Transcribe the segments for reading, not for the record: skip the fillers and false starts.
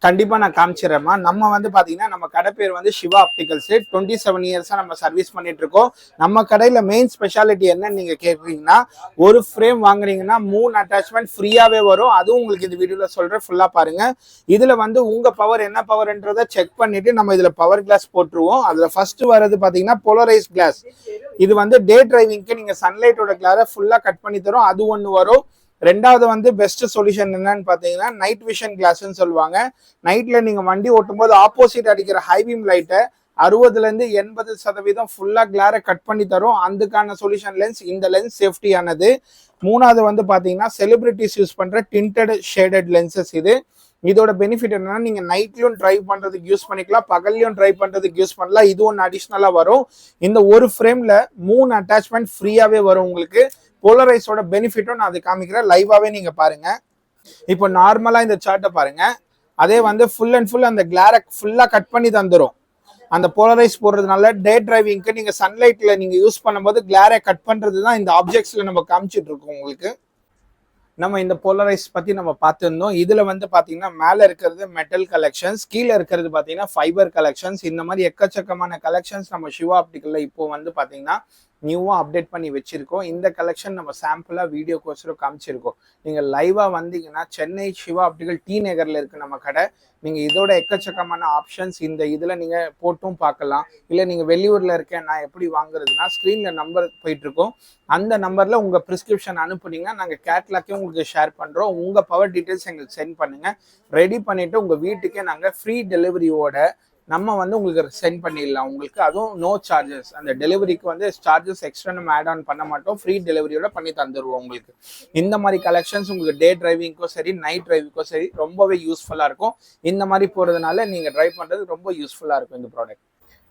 கண்டிப்பா நான் காமிச்சிடறேம்மா. நம்ம வந்து பாத்தீங்கன்னா நம்ம கடை பேர் வந்து சிவா ஆப்டிகல்ஸ். 27 இயர்ஸா நம்ம சர்வீஸ் பண்ணிட்டு இருக்கோம். நம்ம கடையில மெயின் ஸ்பெஷாலிட்டி என்னன்னு நீங்க கேக்குறீங்கன்னா, ஒரு ஃப்ரேம் வாங்குறீங்கன்னா 3 அட்டாச்மெண்ட் ஃப்ரீயாவே வரும். அதுவும் உங்களுக்கு இந்த வீடியோல சொல்றேன், ஃபுல்லா பாருங்க. இதுல வந்து உங்க பவர் என்ன பவர்ன்றதை செக் பண்ணிட்டு நம்ம இதுல பவர் கிளாஸ் போட்டுருவோம். அதுல ஃபர்ஸ்ட் வரது பாத்தீங்கன்னா போலரைஸ் கிளாஸ். இது வந்து டே டிரைவிங்க்கு நீங்க சன்லைட்டோட கிளாரை ஃபுல்லா கட் பண்ணி தரும். அது ஒன்று வரும். ரெண்டாவது வந்து பெஸ்ட் சொல்யூஷன் என்னன்னு பாத்தீங்கன்னா நைட் விஷன் கிளாஸ்ன்னு சொல்லுவாங்க. நைட்ல நீங்க வண்டி ஓட்டும் போது ஆப்போசிட் அடிக்கிற ஹைபீம் லைட்டை 60% ஃபுல்லா கிளாரை கட் பண்ணி தரும். அதுக்கான சொல்யூஷன் லென்ஸ் இந்த லென்ஸ் சேஃப்டியானது. மூணாவது வந்து பாத்தீங்கன்னா செலிபிரிட்டிஸ் யூஸ் பண்ற டிண்டட் ஷேடட் லென்சஸ் இது. இதோட பெனிஃபிட் என்னன்னா நீங்க நைட்லயும் டிரைவ் பண்றதுக்கு யூஸ் பண்ணிக்கலாம், பகல்லையும் டிரைவ் பண்றதுக்கு யூஸ் பண்ணலாம். இது ஒன்று அடிஷ்னலா வரும். இந்த ஒரு ஃப்ரேம்ல 3 அட்டாச்மெண்ட் ஃப்ரீயாவே வரும் உங்களுக்கு. போலரைஸோட பெனிஃபிட்டும் நான் அது காமிக்கிறேன், லைவாவே நீங்க பாருங்க. இப்போ நார்மலா இந்த சார்ட்டை பாருங்க. அதே வந்து ஃபுல் அண்ட் ஃபுல் அந்த கிளாரை ஃபுல்லா கட் பண்ணி தந்துடும். அந்த போலரைஸ் போடுறதுனால டே டிரைவிங்க்கு நீங்க சன்லைட்ல நீங்க யூஸ் பண்ணும்போது கிளாரை கட் பண்றது தான் இந்த ஆப்ஜெக்ட்ஸ்ல நம்ம காமிச்சிட்டு இருக்கோம் உங்களுக்கு. நம்ம இந்த போலரைஸ் பத்தி நம்ம பார்த்துருந்தோம். இதுல வந்து பாத்தீங்கன்னா மேல இருக்கிறது மெட்டல் கலெக்ஷன்ஸ், கீழே இருக்கிறது பாத்தீங்கன்னா ஃபைபர் கலெக்ஷன்ஸ். இந்த மாதிரி எக்கச்சக்கமான கலெக்ஷன்ஸ் நம்ம சிவா ஆப்டிகல்ல இப்போ வந்து பாத்தீங்கன்னா நியூவா அப்டேட் பண்ணி வச்சிருக்கோம். இந்த கலெக்ஷன் நம்ம சாம்பிளா வீடியோ கோர்ஸில் காமிச்சிருக்கோம். நீங்க லைவா வந்தீங்கன்னா சென்னை சிவா ஆப்டிகல் டி நகர்ல இருக்கு நம்ம கடை. நீங்க இதோட எக்கச்சக்கமான ஆப்ஷன்ஸ் இந்த இதுல நீங்க போட்டும் பார்க்கலாம். இல்ல நீங்க வெளியூர்ல இருக்கேன் நான் எப்படி வாங்குறதுன்னா ஸ்கிரீன்ல நம்பர் போயிட்டு இருக்கோம். அந்த நம்பர்ல உங்க பிரிஸ்கிரிப்ஷன் அனுப்புனீங்கன்னா நாங்க கேட்லாக்கே உங்களுக்கு ஷேர் பண்றோம். உங்க பவர் டீடைல்ஸ் எங்களுக்கு சென்ட் பண்ணுங்க. ரெடி பண்ணிட்டு உங்க வீட்டுக்கே நாங்க ஃப்ரீ டெலிவரியோட நம்ம வந்து உங்களுக்கு சென்ட் பண்ணிடலாம் உங்களுக்கு. அதுவும் நோ சார்ஜஸ். அந்த டெலிவரிக்கு வந்து சார்ஜஸ் எக்ஸ்ட்ரா நம்ம ஆட் ஆன் பண்ண மாட்டோம். ஃப்ரீ டெலிவரியோட பண்ணி தந்துடுவோம் உங்களுக்கு. இந்த மாதிரி கலெக்ஷன்ஸ் உங்களுக்கு டே டிரைவிங்க்கோ சரி நைட் டிரைவிங்க்கோ சரி ரொம்பவே யூஸ்ஃபுல்லா இருக்கும். இந்த மாதிரி போறதுனால நீங்க டிரைவ் பண்றது ரொம்ப யூஸ்ஃபுல்லா இருக்கும் இந்த ப்ராடக்ட்.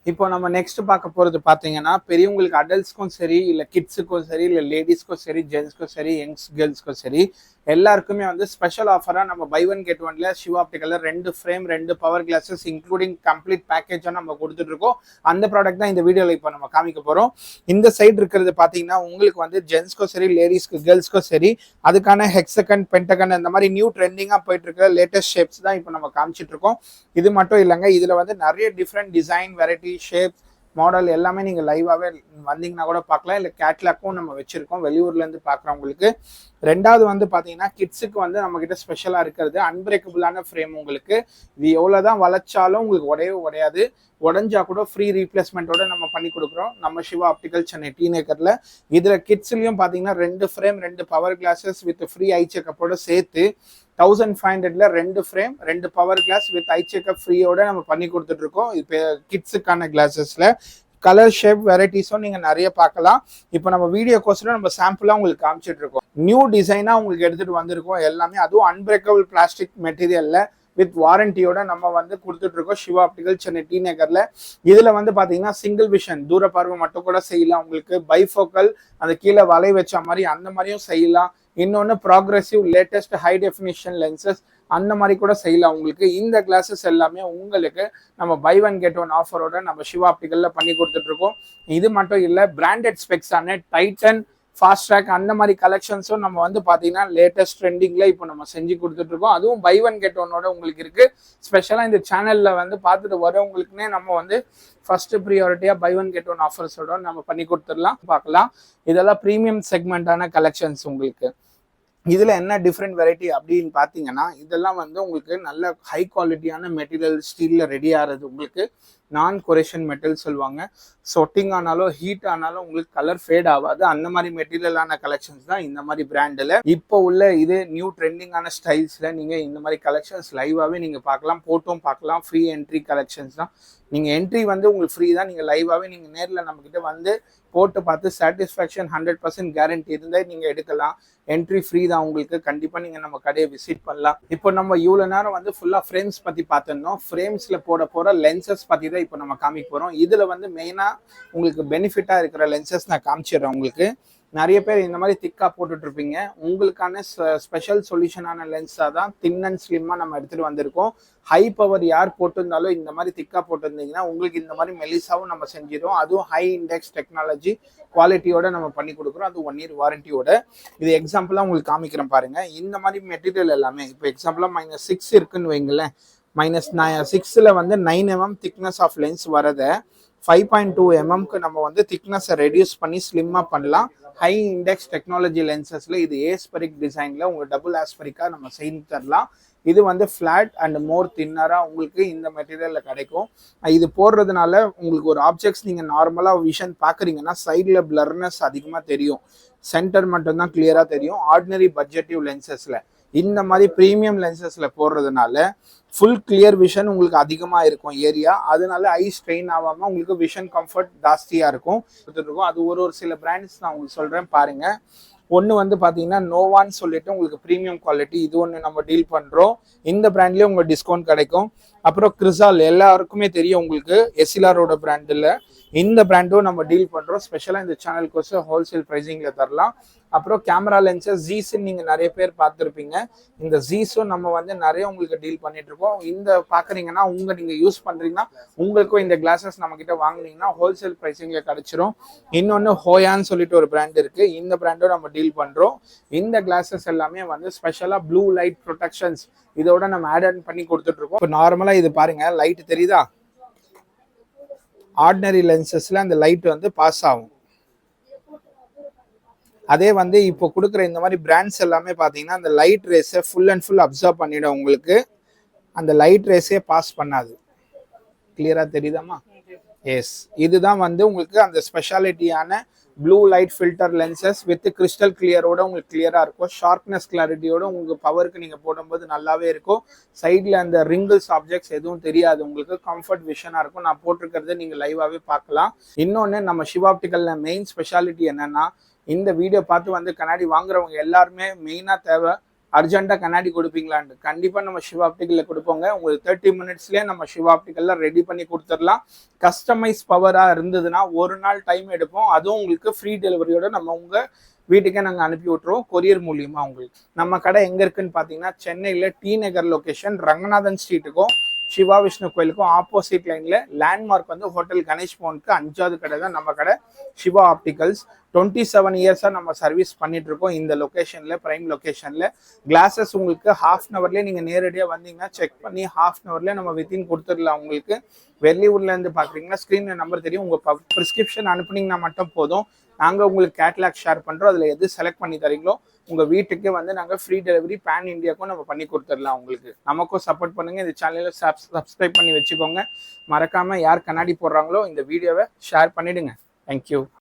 இப்போ நம்ம நெக்ஸ்ட் பார்க்க போறது பாத்தீங்கன்னா பெரியவங்களுக்கு அடல்ட்ஸ்க்கும் சரி இல்ல கிட்ஸுக்கும் சரி இல்ல லேடிஸ்க்கும் சரி ஜென்ஸ்க்கும் சரி யங்ஸ் கேர்ள்ஸ்க்கும் சரி எல்லாருக்குமே வந்து ஸ்பெஷல் ஆஃபரா நம்ம பை ஒன் கெட் ஒன்ல சிவா ஆப்டிகல்ல 2 frame 2 power glasses including complete பேக்கேஜா நம்ம கொடுத்துட்டு இருக்கோம். அந்த ப்ராடக்ட் தான் இந்த வீடியோல இப்போ நம்ம காமிக்க போறோம். இந்த சைடு இருக்கிறது பாத்தீங்கன்னா உங்களுக்கு வந்து ஜென்ஸ்க்கும் சரி லேடிஸ்க்கு கேர்ள்ஸ்க்கும் சரி அதுக்கான ஹெக்ஸகன் பென்டகன் அந்த மாதிரி நியூ ட்ரெண்டிங்கா போயிட்டு இருக்கிற லேட்டஸ்ட் ஷேப்ஸ் தான் இப்போ நம்ம காமிச்சிட்டு இருக்கோம். இது மட்டும் இல்லைங்க, இதுல வந்து நிறைய different design variety shape model எல்லாமே நீங்க லைவாவே வந்தீங்கன்னா கூட பார்க்கலாம். இல்லை கேட்லாக்கும் நம்ம வச்சிருக்கோம் வெளியூர்ல இருந்து பார்க்குறவங்களுக்கு. ரெண்டாவது வந்து பாத்தீங்கன்னா கிட்ஸுக்கு வந்து நம்ம கிட்ட ஸ்பெஷலா இருக்கிறது அன்பிரேக்கபிளான ஃப்ரேம். உங்களுக்கு இது எவ்வளவுதான் வளைச்சாலும் உங்களுக்கு உடையவே உடையாது. உடஞ்சா கூட ஃப்ரீ ரீப்ளேஸ்மெண்ட்டோட நம்ம பண்ணி கொடுக்குறோம் நம்ம சிவா ஆப்டிகல் சென்னை டி நகர்ல. இதுல கிட்ஸ்லயும் பாத்தீங்கன்னா 2 frame 2 power glasses with free eye செக்கப்போட சேர்த்து 1500ல 2 frame 2 power glass with eye checkup ஃப்ரீயோட நம்ம பண்ணி கொடுத்துட்டு இருக்கோம். இப்போ கிட்ஸுக்கான கிளாஸஸ்ல கலர் ஷேப் வெரைட்டிஸும் நீங்க நிறைய பார்க்கலாம். இப்போ நம்ம வீடியோ கோர்ஸ்ல நம்ம சாம்பிளா உங்களுக்கு காமிச்சிட்டு இருக்கோம். நியூ டிசைனா உங்களுக்கு எடுத்துட்டு வந்திருக்கோம் எல்லாமே. அதுவும் அன்பிரேக்கபிள் பிளாஸ்டிக் மெட்டீரியல்ல வித் வாரண்டியோட நம்ம வந்து கொடுத்துட்டு இருக்கோம் சிவா ஆப்டிகல் சென்னை டி நகர்ல. இதுல வந்து பாத்தீங்கன்னா சிங்கிள் விஷன் தூர பார்வை மட்டும் கூட செய்யலாம். உங்களுக்கு பைஃபோக்கல் அந்த கீழே வலை வச்ச மாதிரி அந்த மாதிரியும் செய்யலாம். இன்னொன்னு progressive latest high definition lenses அந்த மாதிரி கூட செய்யலாம். உங்களுக்கு இந்த கிளாஸஸ் எல்லாமே உங்களுக்கு நம்ம பை ஒன் கெட் ஒன் ஆஃபரோட நம்ம சிவா ஆப்டிகல்ல பண்ணி கொடுத்துட்டு இருக்கோம். இது மட்டும் இல்ல பிராண்டட் ஸ்பெக்ஸான டைட்டன் ஃபாஸ்ட் ட்ராக் அந்த மாதிரி கலெக்ஷன்ஸும் நம்ம வந்து பாத்தீங்கன்னா லேட்டஸ்ட் ட்ரெண்டிங்ல இப்போ நம்ம செஞ்சு கொடுத்துட்டு இருக்கோம். அதுவும் பை ஒன் கெட் ஒன்னோட உங்களுக்கு இருக்கு. ஸ்பெஷலா இந்த சேனல்ல வந்து பார்த்துட்டு வரவங்களுக்குன்னே நம்ம வந்து ஃபர்ஸ்ட் ப்ரியாரிட்டியா பை ஒன் கெட் ஒன் ஆஃபர்ஸோட நம்ம பண்ணி கொடுத்துடலாம் பார்க்கலாம். இதெல்லாம் ப்ரீமியம் செக்மெண்டான கலெக்ஷன்ஸ் உங்களுக்கு. இதுல என்ன டிஃப்ரெண்ட் வெரைட்டி அப்படின்னு பாத்தீங்கன்னா இதெல்லாம் வந்து உங்களுக்கு நல்ல ஹை குவாலிட்டியான மெட்டீரியல் ஸ்டீல்ல ரெடி ஆகிறது. உங்களுக்கு நான் கொரேஷன் மெட்டல் சொல்லுவாங்க. சொட்டிங் ஆனாலும் ஹீட் ஆனாலும் உங்களுக்கு கலர் ஃபேட் ஆகாது. அந்த மாதிரி மெட்டீரியலான கலெக்ஷன்ஸ் தான் இந்த மாதிரி பிராண்டில் இப்போ உள்ள இது நியூ ட்ரெண்டிங்கான ஸ்டைல்ஸ்ல நீங்க இந்த மாதிரி கலெக்ஷன்ஸ் லைவாவே நீங்க பார்க்கலாம், போட்டும் பார்க்கலாம். ஃப்ரீ என்ட்ரி கலெக்ஷன்ஸ் தான். நீங்க என்ட்ரி வந்து உங்களுக்கு ஃப்ரீ தான். நீங்க லைவாவே நீங்க நேர்ல நம்ம கிட்ட வந்து போட்டு பார்த்து சாட்டிஸ்ஃபேக்ஷன் 100% கேரண்டி இருந்தால் நீங்க எடுக்கலாம். என்ட்ரி ஃப்ரீ தான் உங்களுக்கு. கண்டிப்பா நீங்க நம்ம கடையை விசிட் பண்ணலாம். இப்போ நம்ம இவ்வளவு நேரம் வந்து ஃபுல்லா ஃப்ரேம்ஸ் பத்தி பார்த்துருந்தோம். ஃப்ரேம்ஸ்ல போற லென்சஸ் பத்தி தான் இப்போ நம்ம காமிக்க போறோம். இதுல வந்து மெயினா உங்களுக்கு பெனிஃபிட்டா இருக்கிற லென்சஸ் நான் காமிச்சிடுறேன் உங்களுக்கு. நிறைய பேர் இந்த மாதிரி திக்கா போட்டுட்டு இருப்பீங்க. உங்களுக்கான ஸ்பெஷல் சொல்யூஷனான லென்ஸாக தான் தின் அண்ட் ஸ்லிம்மாக நம்ம எடுத்துகிட்டு வந்திருக்கோம். ஹை பவர் யார் போட்டிருந்தாலும் இந்த மாதிரி திக்கா போட்டிருந்தீங்கன்னா உங்களுக்கு இந்த மாதிரி மெலிசாவும் நம்ம செஞ்சிடும். அதுவும் ஹை இண்டெக்ஸ் டெக்னாலஜி குவாலிட்டியோட நம்ம பண்ணி கொடுக்குறோம். அது 1 year வாரண்டியோட. இது எக்ஸாம்பிளாக உங்களுக்கு காமிக்கிறேன் பாருங்க. இந்த மாதிரி மெட்டீரியல் எல்லாமே இப்போ எக்ஸாம்பிளாக -6 இருக்குன்னு வைங்களேன். -6ல் வந்து 9 mm திக்னஸ் ஆஃப் லென்ஸ் வரதை 5.2 mmக்கு நம்ம வந்து திக்னஸை ரெடியூஸ் பண்ணி ஸ்லிம்மாக பண்ணலாம். ஹை இண்டெக்ஸ் டெக்னாலஜி லென்சஸில் இது ஏஸ்பெரிக் டிசைனில் உங்களுக்கு டபுள் ஆஸ்பெரிக்காக நம்ம செய்து தரலாம். இது வந்து ஃப்ளாட் அண்ட் மோர் தின்னராக உங்களுக்கு இந்த மெட்டீரியலில் கிடைக்கும். இது போடுறதுனால உங்களுக்கு ஒரு ஆப்ஜெக்ட்ஸ் நீங்கள் நார்மலாக விஷன் பார்க்குறீங்கன்னா சைடில் பிளர்னஸ் அதிகமாக தெரியும், சென்டர் மட்டும்தான் கிளியராக தெரியும். ஆர்டினரி பட்ஜெட்டிவ் லென்சஸில் இந்த மாதிரி ப்ரீமியம் லென்சஸில் போடுறதுனால ஃபுல் கிளியர் விஷன் உங்களுக்கு அதிகமாக இருக்கும் ஏரியா. அதனால ஐ ஸ்ட்ரெயின் ஆகாமல் உங்களுக்கு விஷன் கம்ஃபர்ட் ஜாஸ்தியாக இருக்கும். அது ஒரு சில பிராண்ட்ஸ் நான் உங்களுக்கு சொல்கிறேன் பாருங்கள். ஒன்று வந்து பார்த்தீங்கன்னா நோவான்னு சொல்லிட்டு உங்களுக்கு ப்ரீமியம் குவாலிட்டி, இது ஒன்று நம்ம டீல் பண்ணுறோம். இந்த பிராண்ட்லேயே உங்களுக்கு டிஸ்கவுண்ட் கிடைக்கும். அப்புறம் கிறிசால் எல்லாருக்குமே தெரியும் உங்களுக்கு, எஸ்எல்ஆரோட பிராண்டில் இந்த பிராண்டும் நம்ம டீல் பண்ணுறோம். ஸ்பெஷலாக இந்த சேனலுக்கோசம் ஹோல்சேல் ப்ரைஸிங்கில் தரலாம். அப்புறம் கேமரா லென்சஸ் ஜீஸ்ன்னு நீங்கள் நிறைய பேர் பார்த்துருப்பீங்க. இந்த ஜீஸும் நம்ம வந்து நிறைய உங்களுக்கு டீல் பண்ணிட்டு இருக்கோம். இந்த பார்க்குறீங்கன்னா நீங்கள் யூஸ் பண்ணுறீங்கன்னா உங்களுக்கும் இந்த கிளாஸஸ் நம்மக்கிட்ட வாங்கினீங்கன்னா ஹோல்சேல் ப்ரைஸிங்கில் கிடச்சிரும். இன்னொன்று ஹோயான்னு சொல்லிட்டு ஒரு பிராண்ட் இருக்குது. இந்த பிராண்டும் நம்ம டீல் பண்ணுறோம். இந்த கிளாஸஸ் எல்லாமே வந்து ஸ்பெஷலாக ப்ளூ லைட் ப்ரொடெக்ஷன்ஸ் இதோட நம்ம ஆட் பண்ணி கொடுத்துட்ருக்கோம். இப்போ நார்மலாக இது பாருங்கள், லைட் தெரியுதா? ஆர்டினரி லென்சஸில் அந்த லைட் வந்து பாஸ் ஆகும். அதே வந்து இப்போ கொடுக்குற இந்த மாதிரி பிராண்ட்ஸ் எல்லாமே பார்த்தீங்கன்னா அந்த லைட் ரேஸை ஃபுல் அண்ட் ஃபுல் அப்சர்வ் பண்ணிடும். உங்களுக்கு அந்த லைட் ரேஸே பாஸ் பண்ணாது. கிளியராக தெரியுதாம்மா? எஸ், இதுதான் வந்து உங்களுக்கு அந்த ஸ்பெஷாலிட்டியான blue light filter lenses with crystal கிளியரோட உங்களுக்கு கிளியராக இருக்கும். ஷார்ப்னஸ் கிளாரிட்டியோட உங்களுக்கு பவருக்கு நீங்கள் போடும்போது நல்லாவே இருக்கும். சைடில் அந்த ரிங்கிள்ஸ் ஆப்ஜெக்ட்ஸ் எதுவும் தெரியாது. உங்களுக்கு கம்ஃபர்ட் விஷனாக இருக்கும். நான் போட்டிருக்கிறத நீங்கள் லைவாகவே பார்க்கலாம். இன்னொன்று நம்ம சிவா ஆப்டிக்கலில் மெயின் ஸ்பெஷாலிட்டி என்னென்னா, இந்த வீடியோ பார்த்து வந்து கண்ணாடி வாங்குறவங்க எல்லாருமே மெயினாக தேவை அர்ஜென்ட்டாக கண்ணாடி கொடுப்பீங்களான்னு. கண்டிப்பாக நம்ம சிவா ஆப்டிக்கலில் கொடுப்போங்க. உங்களுக்கு 30 minutesலேயே நம்ம சிவா ஆப்டிக்கலில் ரெடி பண்ணி கொடுத்துடலாம். கஸ்டமைஸ் பவராக இருந்ததுன்னா ஒரு நாள் டைம் எடுப்போம். அதுவும் உங்களுக்கு ஃப்ரீ டெலிவரியோட நம்ம உங்கள் வீட்டுக்கே நாங்கள் அனுப்பி விட்ருவோம் கொரியர் மூலியமாக. உங்களுக்கு நம்ம கடை எங்கே இருக்குன்னு பார்த்தீங்கன்னா சென்னையில் டி நகர் லொக்கேஷன், ரங்கநாதன் ஸ்ட்ரீட்டுக்கும் சிவா விஷ்ணு கோயிலுக்கும் ஆப்போசிட் லைனில் லேண்ட்மார்க் வந்து ஹோட்டல் கணேஷ் பவனுக்கு 5வது கடை தான் நம்ம கடை சிவா ஆப்டிகல்ஸ். 27 இயர்ஸாக நம்ம சர்வீஸ் பண்ணிட்டு இருக்கோம் இந்த லொக்கேஷனில், ப்ரைம் லொக்கேஷனில். கிளாஸஸ் உங்களுக்கு ½ நீங்கள் நேரடியாக வந்தீங்கன்னா செக் பண்ணி ½ நம்ம வித்தின் கொடுத்துடலாம். உங்களுக்கு வெளியூர்லேருந்து பார்க்குறீங்கன்னா ஸ்க்ரீனில் நம்பர் தெரியும். உங்கள் ப்ரிஸ்கிரிப்ஷன் அனுப்புனீங்கன்னா மட்டும் போதும். நாங்கள் உங்களுக்கு கேட்லாக் ஷேர் பண்ணுறோம். அதில் எது செலக்ட் பண்ணி தரீங்களோ உங்கள் வீட்டுக்கு வந்து நாங்கள் ஃப்ரீ டெலிவரி பேன் இந்தியாவுக்கும் நம்ம பண்ணி கொடுத்துடலாம். உங்களுக்கு நமக்கும் சப்போர்ட் பண்ணுங்கள். இந்த சேனலில் சப்ஸ்கிரைப் பண்ணி வச்சுக்கோங்க. மறக்காமல் யார் கண்ணாடி போடுறாங்களோ இந்த வீடியோவை ஷேர் பண்ணிவிடுங்க. தேங்க்யூ.